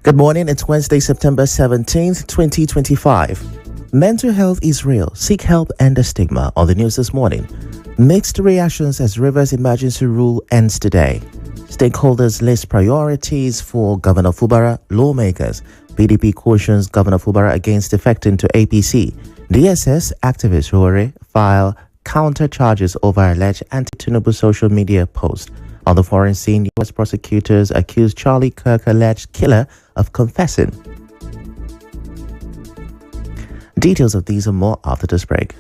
Good morning, it's Wednesday, September 17th, 2025. Mental health is real. Seek help and the stigma. On the news this morning, mixed reactions as Rivers emergency rule ends today. Stakeholders list priorities for Governor Fubara. Lawmakers. PDP cautions Governor Fubara against defecting to APC. DSS activist Hore file counter charges over alleged anti-Tinubu social media post. On the foreign scene, U.S. prosecutors accuse Charlie Kirk, alleged killer, of confessing. Details of these and more after this break.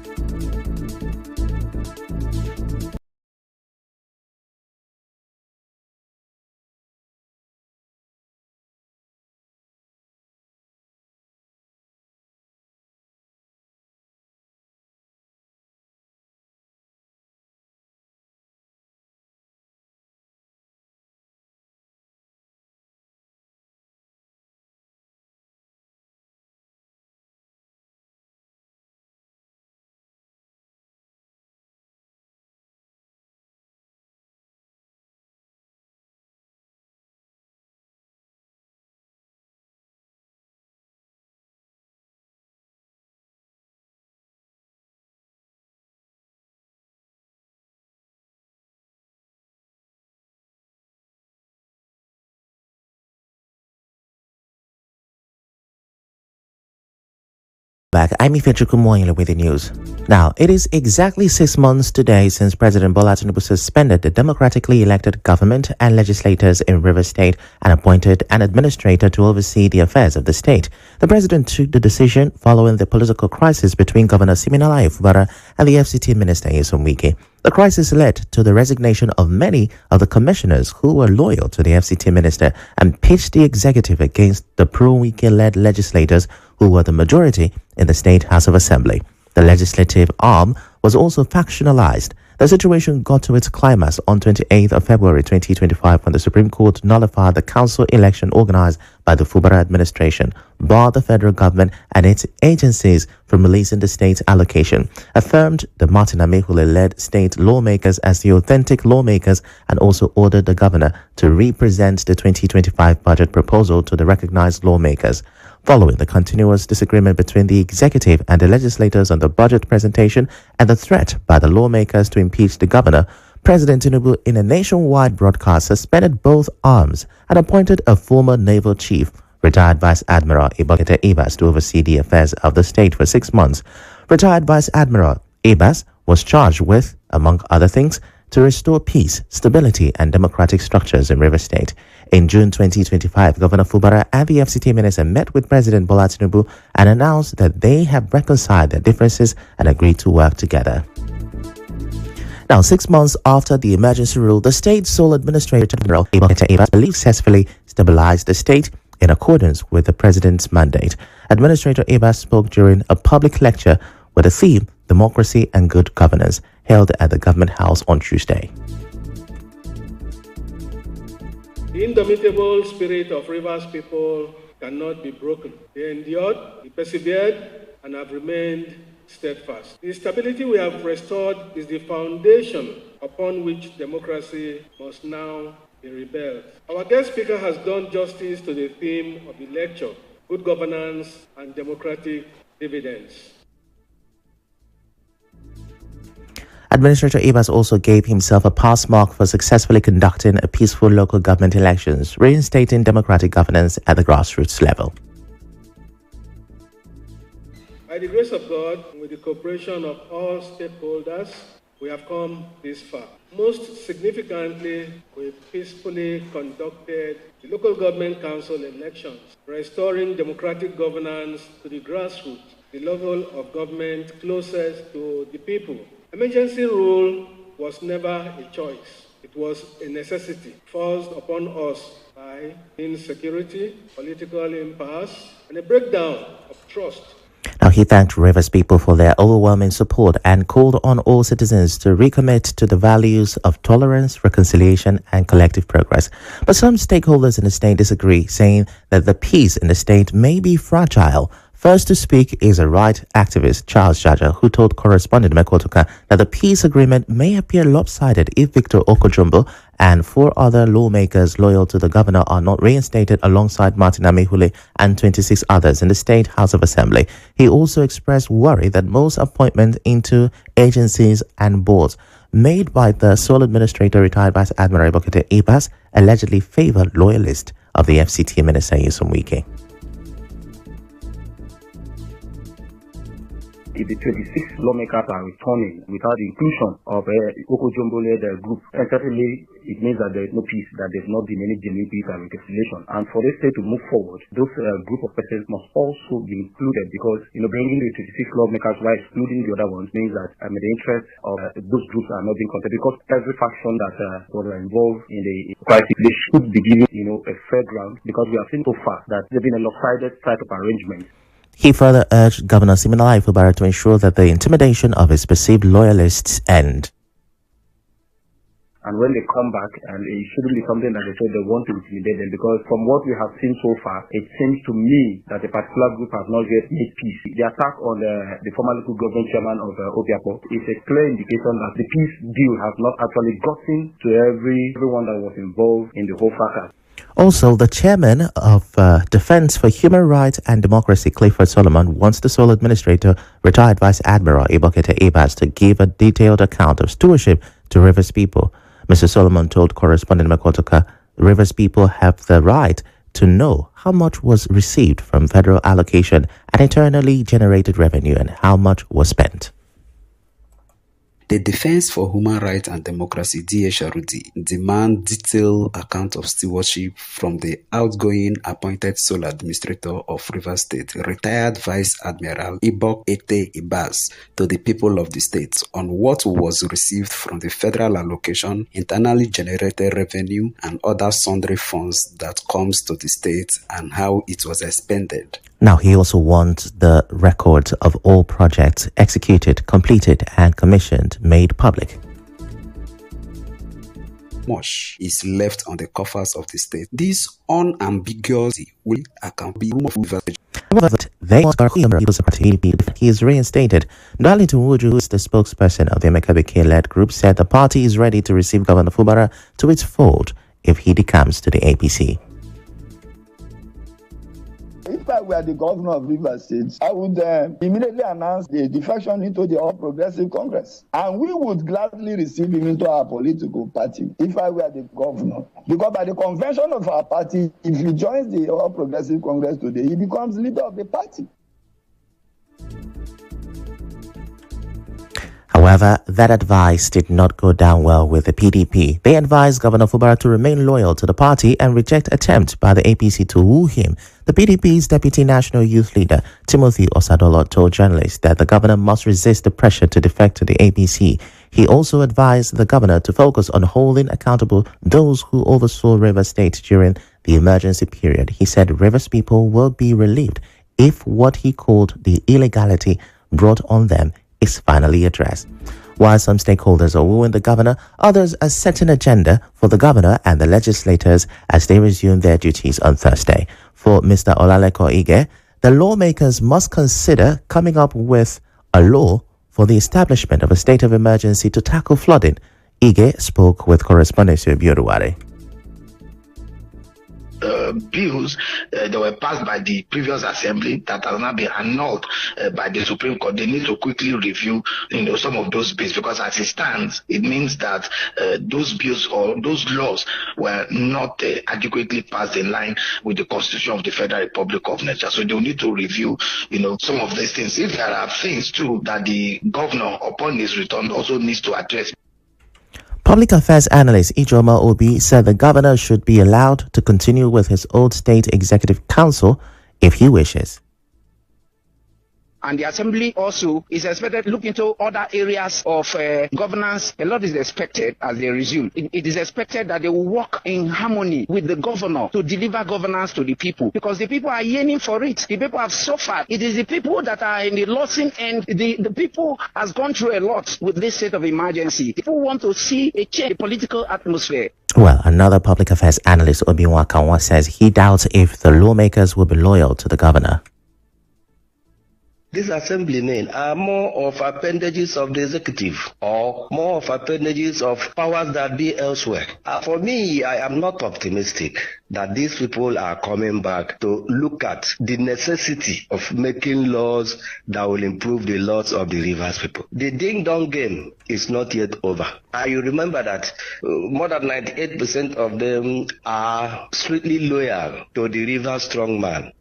Back, I'm Ifechukwu Muonyili with the news. Now, it is exactly 6 months today since President Bola Tinubu suspended the democratically elected government and legislators in Rivers State and appointed an administrator to oversee the affairs of the state. The president took the decision following the political crisis between Governor Siminalayi Fubara and the FCT Minister Nyesom Wike. The crisis led to the resignation of many of the commissioners who were loyal to the FCT minister and pitched the executive against the pro-Wike-led legislators who were the majority in the State House of Assembly. The legislative arm was also factionalized. The situation got to its climax on 28th of February 2025 when the Supreme Court nullified the council election organized by the Fubara administration, barred the federal government and its agencies from releasing the state's allocation, affirmed the Martin Amehule-led state lawmakers as the authentic lawmakers, and also ordered the governor to represent the 2025 budget proposal to the recognized lawmakers. Following the continuous disagreement between the executive and the legislators on the budget presentation and the threat by the lawmakers to impeach the governor, President Tinubu, in a nationwide broadcast, suspended both arms and appointed a former naval chief, retired Vice Admiral Ibokete Ibas, to oversee the affairs of the state for 6 months. Retired Vice Admiral Ibas was charged with, among other things, to restore peace, stability, and democratic structures in Rivers State. In June 2025, Governor Fubara and the FCT minister met with President Bola Tinubu and announced that they have reconciled their differences and agreed to work together. Now, 6 months after the emergency rule, the state's sole administrator, General Ibokete Ibas, believes successfully stabilized the state in accordance with the president's mandate. Administrator Ibas spoke during a public lecture with the theme Democracy and Good Governance, held at the Government House on Tuesday. The indomitable spirit of Rivers people cannot be broken. They endured, they persevered, and have remained steadfast. The stability we have restored is the foundation upon which democracy must now be rebuilt. Our guest speaker has done justice to the theme of the lecture, Good Governance and Democratic Dividends. Administrator Ibas also gave himself a pass mark for successfully conducting a peaceful local government elections, reinstating democratic governance at the grassroots level. By the grace of God, and with the cooperation of all stakeholders, we have come this far. Most significantly, we peacefully conducted the local government council elections, restoring democratic governance to the grassroots, the level of government closest to the people. Emergency rule was never a choice. It was a necessity forced upon us by insecurity, political impasse, and a breakdown of trust. Now, he thanked Rivers people for their overwhelming support and called on all citizens to recommit to the values of tolerance, reconciliation, and collective progress. But some stakeholders in the state disagree, saying that the peace in the state may be fragile. First to speak is a right activist, Charles Jaja, who told correspondent Mekotoka that the peace agreement may appear lopsided if Victor Okojumbo and 4 other lawmakers loyal to the governor are not reinstated alongside Martin Amehule and 26 others in the State House of Assembly. He also expressed worry that most appointments into agencies and boards made by the sole administrator, retired Vice Admiral Ibokete Ibas, allegedly favor loyalists of the FCT Minister Nyesom Wike. If the 26 lawmakers are returning without the inclusion of Okojumbo-led group, and certainly it means that there is no peace, that there's not been any genuine peace and reconciliation. And for the state to move forward, those group of persons must also be included, because bringing the 26 lawmakers while excluding the other ones means that the interests of those groups are not being considered, because every faction that was involved in the crisis, they should be given a fair ground, because we have seen so far that there's been a lopsided type of arrangement. He further urged Governor Siminalayi Fubara to ensure that the intimidation of his perceived loyalists end. And when they come back, and it shouldn't be something that they say they want to intimidate them, because from what we have seen so far, it seems to me that a particular group has not yet made peace. The attack on the former local government chairman of Obiapo is a clear indication that the peace deal has not actually gotten to everyone that was involved in the whole fracas. Also, the chairman of Defense for Human Rights and Democracy, Clifford Solomon, wants the sole administrator, retired Vice Admiral Ibokete Ibas, to give a detailed account of stewardship to Rivers people. Mr. Solomon told correspondent Makotoka, Rivers people have the right to know how much was received from federal allocation and internally generated revenue and how much was spent. The Defense for Human Rights and Democracy, DHRD, demand detailed account of stewardship from the outgoing appointed sole administrator of Rivers State, retired Vice Admiral Ibokete Ibas, to the people of the state on what was received from the federal allocation, internally generated revenue, and other sundry funds that comes to the state and how it was expended. Now, he also wants the records of all projects executed, completed, and commissioned made public. Much is left on the coffers of the state. This unambiguously will account be he is reinstated. Darlington Wuju, who is the spokesperson of the Emeka Beke-led group, said the party is ready to receive Governor Fubara to its fold if he decomes to the APC. If I were the governor of Rivers State, I would immediately announce the defection into the All Progressive Congress. And we would gladly receive him into our political party if I were the governor. Because by the convention of our party, if he joins the All Progressive Congress today, he becomes leader of the party. However, that advice did not go down well with the PDP. They advised Governor Fubara to remain loyal to the party and reject attempts by the APC to woo him. The PDP's Deputy National Youth Leader, Timothy Osadolo, told journalists that the governor must resist the pressure to defect to the APC. He also advised the governor to focus on holding accountable those who oversaw Rivers State during the emergency period. He said Rivers people will be relieved if what he called the illegality brought on them is finally addressed. While some stakeholders are wooing the governor, others are setting agenda for the governor and the legislators as they resume their duties on Thursday. For Mr. Olaleko Ige, the lawmakers must consider coming up with a law for the establishment of a state of emergency to tackle flooding. Ige spoke with correspondent Bioruware. Bills that were passed by the previous assembly that has now been annulled by the Supreme Court. They need to quickly review, some of those bills, because as it stands, it means that those bills or those laws were not adequately passed in line with the Constitution of the Federal Republic of Nigeria. So they'll need to review, some of these things. If there are things too that the governor, upon his return, also needs to address. Public Affairs Analyst Ijoma Obi said the governor should be allowed to continue with his old state executive council if he wishes. And the assembly also is expected to look into other areas of governance. A lot is expected as they resume. It is expected that they will work in harmony with the governor to deliver governance to the people, because the people are yearning for it. The people have suffered. It is the people that are in the losing end. The people has gone through a lot with this state of emergency. People want to see a change in the political atmosphere. Well, another public affairs analyst, Obiwa Kanwa, says he doubts if the lawmakers will be loyal to the governor. These assemblymen are more of appendages of the executive or more of appendages of powers that be elsewhere. For me, I am not optimistic that these people are coming back to look at the necessity of making laws that will improve the lots of the Rivers people. The ding-dong game is not yet over. You remember that more than 98% of them are strictly loyal to the Rivers strongman.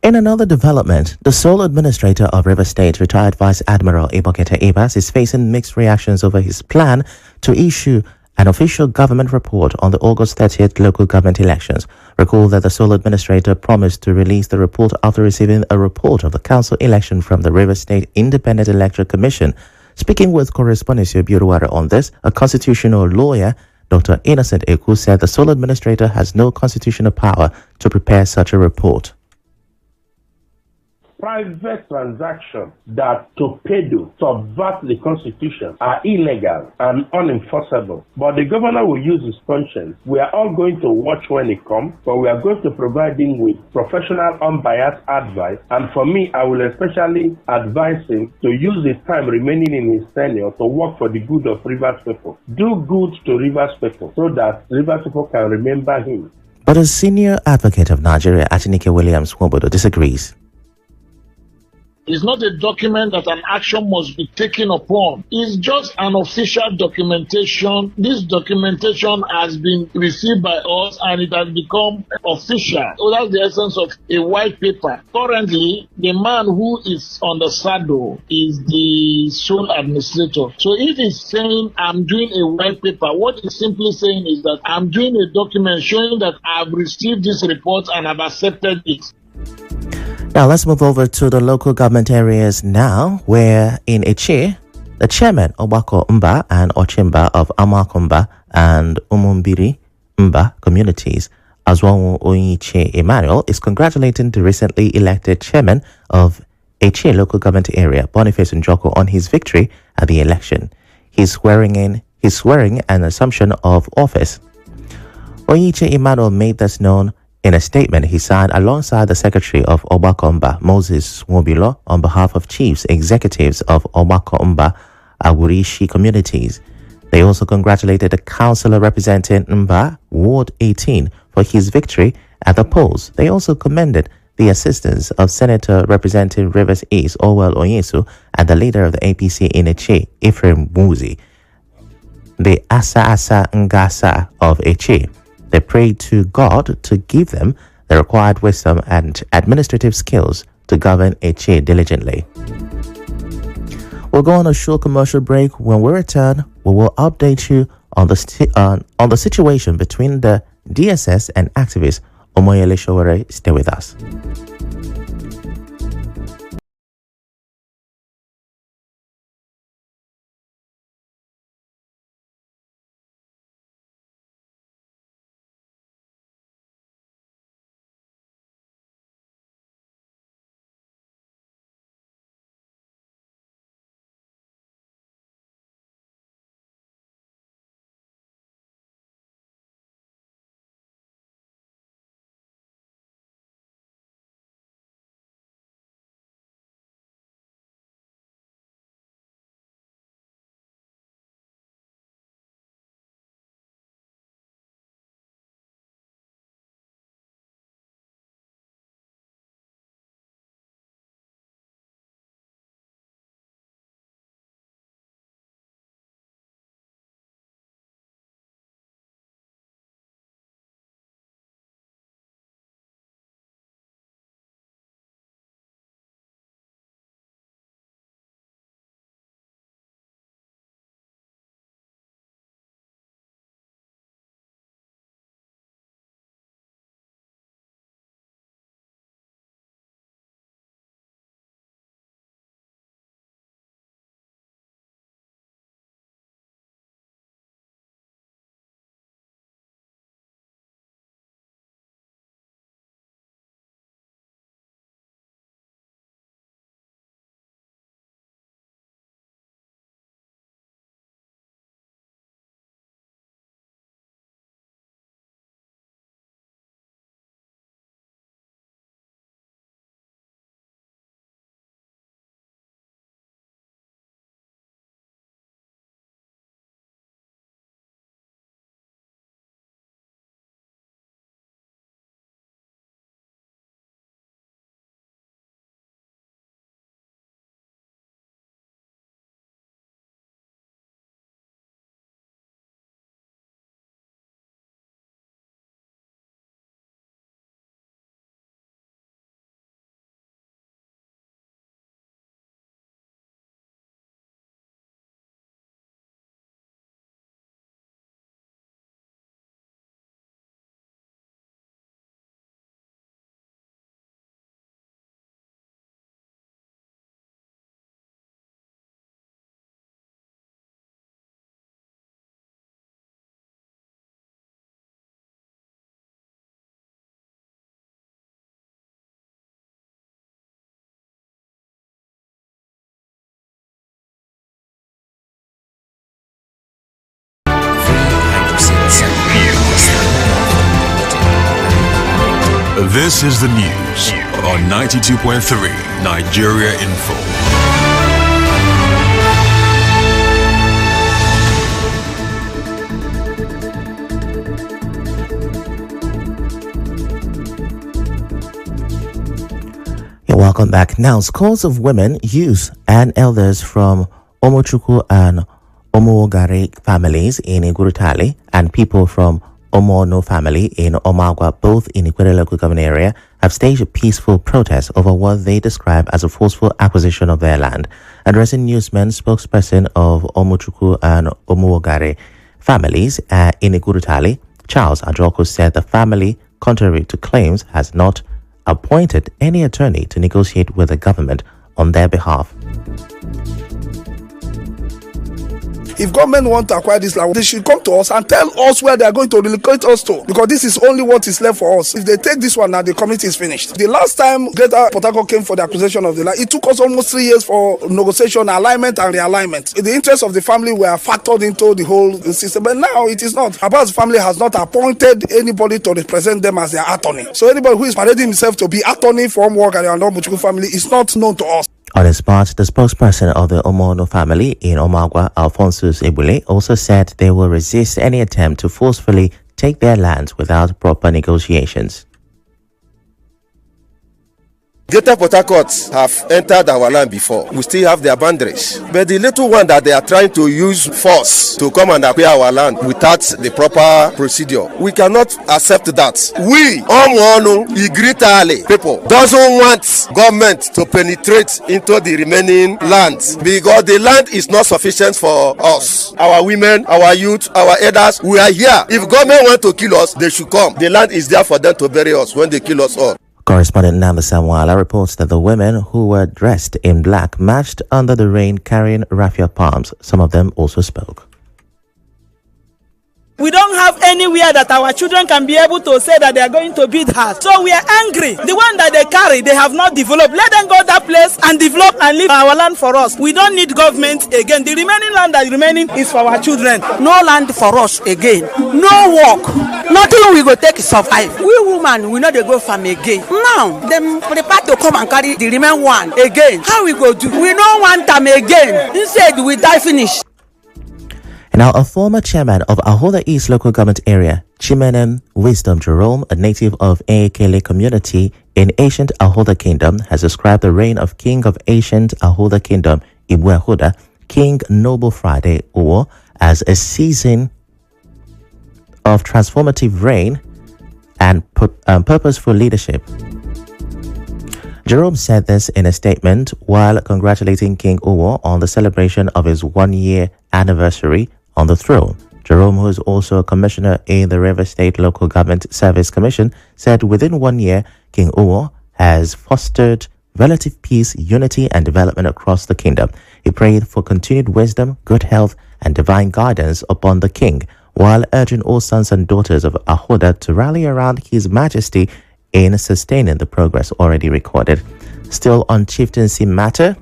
In another development, the sole administrator of River State, retired Vice Admiral Ibokete Ibas, is facing mixed reactions over his plan to issue an official government report on the August 30th local government elections. Recall that the sole administrator promised to release the report after receiving a report of the council election from the River State Independent Electoral Commission. Speaking with correspondent Biruwara on this, a constitutional lawyer, Dr. Innocent Eku, said the sole administrator has no constitutional power to prepare such a report. Private transactions that torpedo, subvert the constitution are illegal and unenforceable. But the governor will use his conscience. We are all going to watch when it comes, but we are going to provide him with professional, unbiased advice. And for me, I will especially advise him to use the time remaining in his tenure to work for the good of Rivers people. Do good to Rivers people so that Rivers people can remember him. But a senior advocate of Nigeria, Atinike Williams Wobodo, disagrees. It's not a document that an action must be taken upon. It's just an official documentation. This documentation has been received by us and it has become official. So that's the essence of a white paper. Currently, the man who is on the saddle is the sole administrator. So if he's saying, I'm doing a white paper, what he's simply saying is that I'm doing a document showing that I've received this report and I've accepted it. Now let's move over to the local government areas now, where in Eche, the chairman Obako Mba and Ochimba of Amakumba and Umumbiri Mba communities, Azwanwu Onyiche Emmanuel, is congratulating the recently elected chairman of Eche local government area, Boniface Njoko, on his victory at the election. He's swearing an assumption of office. Onyiche Emmanuel made this known in a statement he signed alongside the secretary of Obakomba, Moses Nwobilo, on behalf of chiefs executives of Obakomba Awurishi communities. They also congratulated the councillor representing Mba, Ward 18, for his victory at the polls. They also commended the assistance of Senator representing Rivers East, Orwell Onyesu, and the leader of the APC in Eche, Ephraim Muzi, the Asa Ngasa of Eche. They prayed to God to give them the required wisdom and administrative skills to govern Eche diligently. We'll go on a short commercial break. When we return, we will update you on the situation between the DSS and activists. Muonyili, stay with us. This is the news on 92.3 Nigeria Info. Welcome back. Now, scores of women, youth, and elders from Ifechukwu and Umuogari families in Igurutali and people from Omono family in Omagwa, both in Ikwere local government area, have staged a peaceful protest over what they describe as a forceful acquisition of their land. Addressing newsmen, spokesperson of Ifechukwu and Umuogari families in Igurutali, Charles Ajoko, said the family, contrary to claims, has not appointed any attorney to negotiate with the government on their behalf. If government want to acquire this land, they should come to us and tell us where they are going to relocate us to, because this is only what is left for us. If they take this one now, the community is finished. The last time Greater Port Harcourt came for the acquisition of the land, it took us almost 3 years for negotiation, alignment and realignment. The interests of the family were factored into the whole system, but now it is not. Abbas family has not appointed anybody to represent them as their attorney. So anybody who is parading himself to be attorney for Umuogari and Ifechukwu family is not known to us. On his part, the spokesperson of the Omono family in Omagwa, Alphonsus Ebule, also said they will resist any attempt to forcefully take their lands without proper negotiations. Greater Port Harcourt have entered our land before. We still have their boundaries. But the little one that they are trying to use force to come and acquire our land without the proper procedure, we cannot accept that. We, Omono, Igritali people, doesn't want government to penetrate into the remaining lands because the land is not sufficient for us. Our women, our youth, our elders, we are here. If government want to kill us, they should come. The land is there for them to bury us when they kill us all. Correspondent Nanda Samwala reports that the women who were dressed in black marched under the rain carrying raffia palms. Some of them also spoke. We don't have anywhere that our children can be able to say that they are going to build house. So we are angry. The one that they carry, they have not developed. Let them go that place and develop and leave our land for us. We don't need government again. The remaining land that is remaining is for our children. No land for us again. No work. Nothing we go take survive. We women, we know they go farm again. Now, them prepare to come and carry the remaining one again. How we go do? We don't want them again. Instead, we die finish. Now, a former chairman of Ahoda East local government area, Chimenem Wisdom Jerome, a native of Ekele community in ancient Ahoda Kingdom, has described the reign of King of ancient Ahoda Kingdom, Ibu Ahoda, King Noble Friday Owo, as a season of transformative reign and purposeful leadership. Jerome said this in a statement while congratulating King Owo on the celebration of his 1-year anniversary on the throne. Jerome, who is also a commissioner in the River State Local Government Service Commission, said within 1 year, King Owo has fostered relative peace, unity, and development across the kingdom. He prayed for continued wisdom, good health, and divine guidance upon the king, while urging all sons and daughters of Ahoda to rally around His Majesty in sustaining the progress already recorded. Still on chieftaincy matter,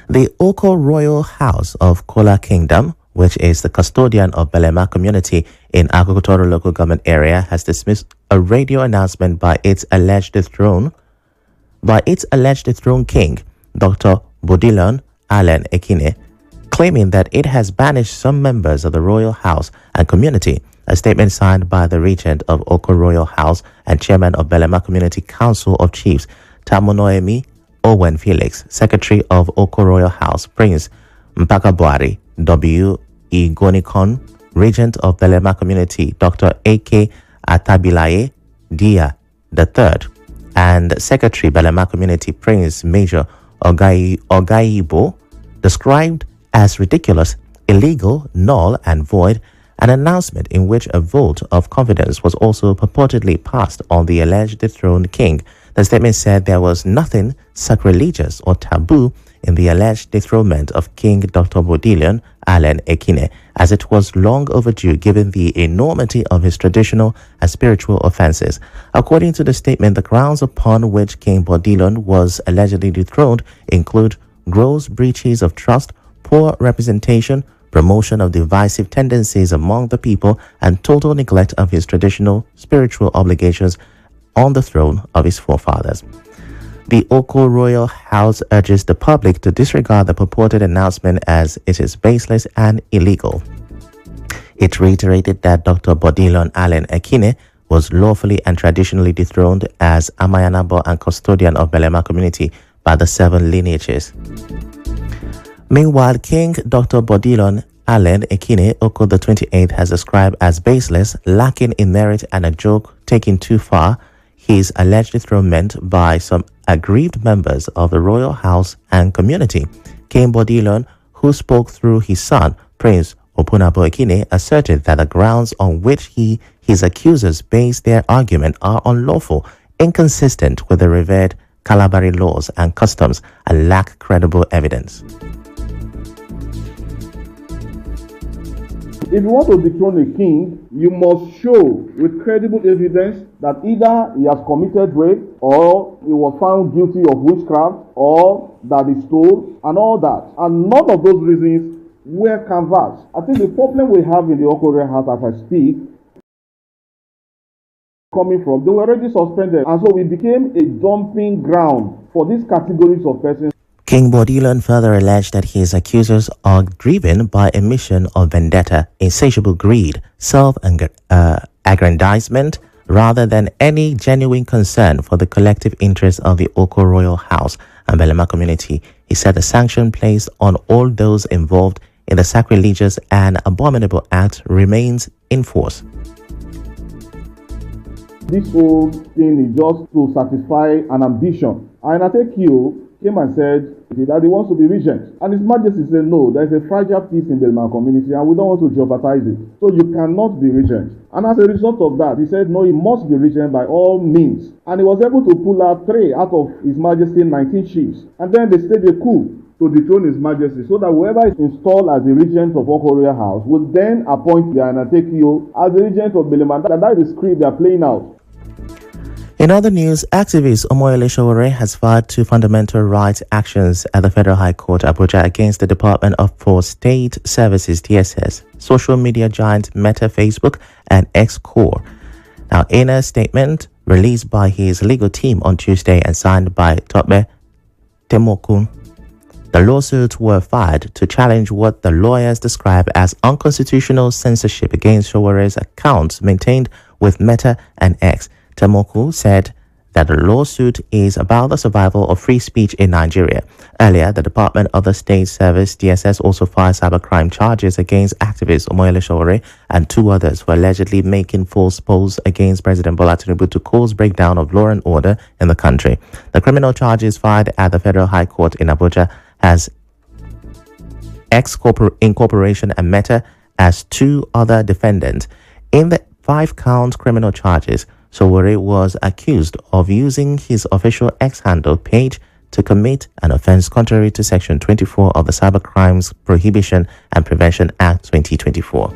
the Oko Royal House of Kola Kingdom, which is the custodian of Belema community in Agricultural local government area, has dismissed a radio announcement by its alleged dethroned king, Dr. Bodilon Allen Ekine, claiming that it has banished some members of the royal house and community. A statement signed by the regent of Oko Royal House and chairman of Belema Community Council of Chiefs, Tamonoemi Owen Felix, secretary of Oko Royal House, Prince Mpakabuari W. Igonikon, regent of Belema Community, Dr. A.K. Atabilaye Dia III, and secretary Belema Community, Prince Major Ogaibo, described as ridiculous, illegal, null, and void an announcement in which a vote of confidence was also purportedly passed on the alleged dethroned king. The statement said there was nothing sacrilegious or taboo in the alleged dethronement of King Dr. Bodilon Allen Ekine, as it was long overdue given the enormity of his traditional and spiritual offenses. According to the statement, the grounds upon which King Bodilon was allegedly dethroned include gross breaches of trust, poor representation, promotion of divisive tendencies among the people, and total neglect of his traditional spiritual obligations on the throne of his forefathers. The Oko royal house urges the public to disregard the purported announcement as it is baseless and illegal. It reiterated that Dr. Bodilon Allen Ekine was lawfully and traditionally dethroned as Amayanabo and custodian of Belema community by the 7 lineages. Meanwhile, King Dr. Bodilon Allen Ekine Oko the 28th has described as baseless, lacking in merit and a joke taken too far his alleged dethronement by some aggrieved members of the royal house and community. King Bodilon, who spoke through his son, Prince Opunabo Ekine, asserted that the grounds on which his accusers base their argument are unlawful, inconsistent with the revered Kalabari laws and customs, and lack credible evidence. If you want to dethrone a king, you must show with credible evidence that either he has committed rape, or he was found guilty of witchcraft, or that he stole, and all that. And none of those reasons were canvassed. I think the problem we have in the Okore house as I speak, coming from, they were already suspended, and so we became a dumping ground for these categories of persons. King Bodilon further alleged that his accusers are driven by a mission of vendetta, insatiable greed, self-aggrandizement, rather than any genuine concern for the collective interests of the Oko royal house and Belema community. He said the sanction placed on all those involved in the sacrilegious and abominable act remains in force. This whole thing is just to satisfy an ambition. And I take you came and said that he wants to be regent. And His Majesty said, no, there is a fragile peace in the Belema community and we don't want to jeopardize it. So you cannot be regent. And as a result of that, he said, no, he must be regent by all means. And he was able to pull out 3 out of His Majesty's 19 chiefs. And then they staged a coup to dethrone His Majesty, so that whoever is installed as the regent of Oko Royal House will then appoint the Anatekio as the regent of Belema. And that is the script they are playing out. In other news, activist Muonyili has filed 2 fundamental rights actions at the Federal High Court, Abuja, against the Department for State Services, DSS, social media giant Meta, Facebook, and X-Corp. Now, in a statement released by his legal team on Tuesday and signed by Tope Temokun, the lawsuits were filed to challenge what the lawyers describe as unconstitutional censorship against Showere's accounts maintained with Meta and X. Temoku said that the lawsuit is about the survival of free speech in Nigeria. Earlier, the Department of the State Service, DSS, also filed cybercrime charges against activist Muonyili Sowore and 2 others for allegedly making false posts against President Bola Tinubu to cause breakdown of law and order in the country. The criminal charges filed at the Federal High Court in Abuja has X Incorporation and Meta as 2 other defendants. In the 5-count criminal charges, Sowore was accused of using his official X-handle page to commit an offense contrary to Section 24 of the Cybercrimes Prohibition and Prevention Act 2024.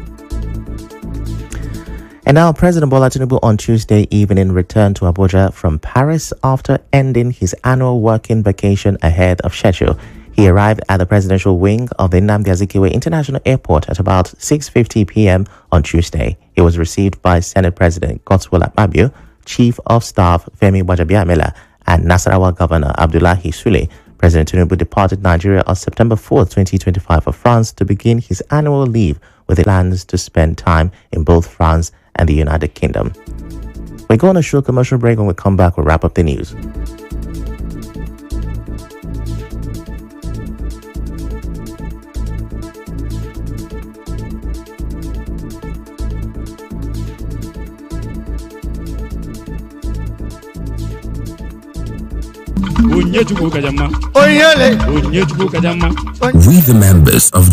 And now, President Bola Tinubu on Tuesday evening returned to Abuja from Paris after ending his annual working vacation ahead of schedule. He arrived at the presidential wing of the Nnamdi Azikiwe International Airport at about 6:50 p.m. on Tuesday. He was received by Senate President Godswill Akpabio, Chief of Staff Femi Gbajabiamila, and Nasarawa Governor Abdullahi Sule. President Tinubu departed Nigeria on September 4, 2025 for France to begin his annual leave with plans to spend time in both France and the United Kingdom. We're going to a short commercial break. When we come back, we'll wrap up the news. We, the members of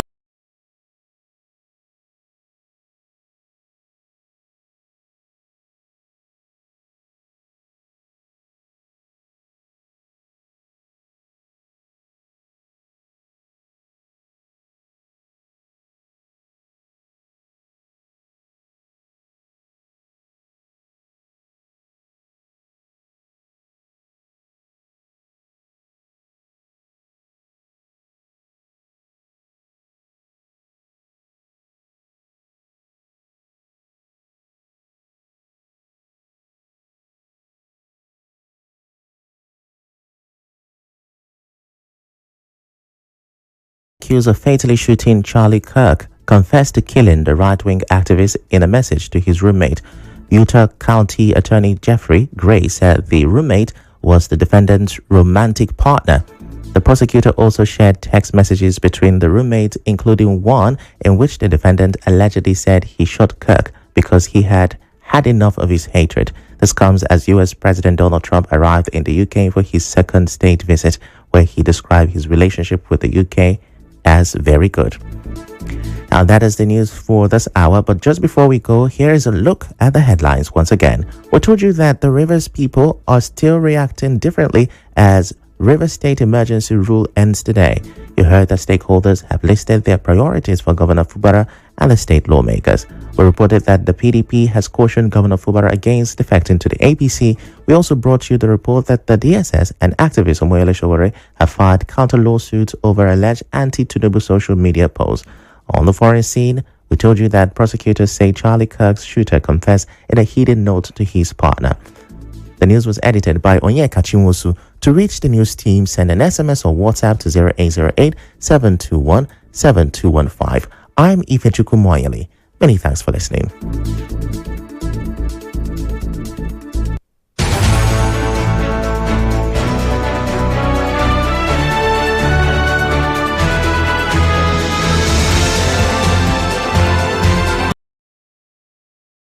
accused of fatally shooting Charlie Kirk, confessed to killing the right-wing activist in a message to his roommate. Utah County Attorney Jeffrey Gray said the roommate was the defendant's romantic partner. The prosecutor also shared text messages between the roommates, including one in which the defendant allegedly said he shot Kirk because he had had enough of his hatred. This comes as US President Donald Trump arrived in the UK for his second state visit, where he described his relationship with the UK as very good. Now that is the news for this hour, but just before we go, here is a look at the headlines once again. We told you that the Rivers people are still reacting differently as Rivers State emergency rule ends today. You heard that stakeholders have listed their priorities for Governor Fubara and the state lawmakers. We reported that the PDP has cautioned Governor Fubara against defecting to the APC. We also brought you the report that the DSS and activist Muonyili have filed counter lawsuits over alleged anti-Tinubu social media posts. On the foreign scene, we told you that prosecutors say Charlie Kirk's shooter confessed in a hidden note to his partner. The news was edited by Onyeka Chinwosu. To reach the news team, send an SMS or WhatsApp to 0808 721 7215. I'm Ifechukwu Muonyili. Many thanks for listening.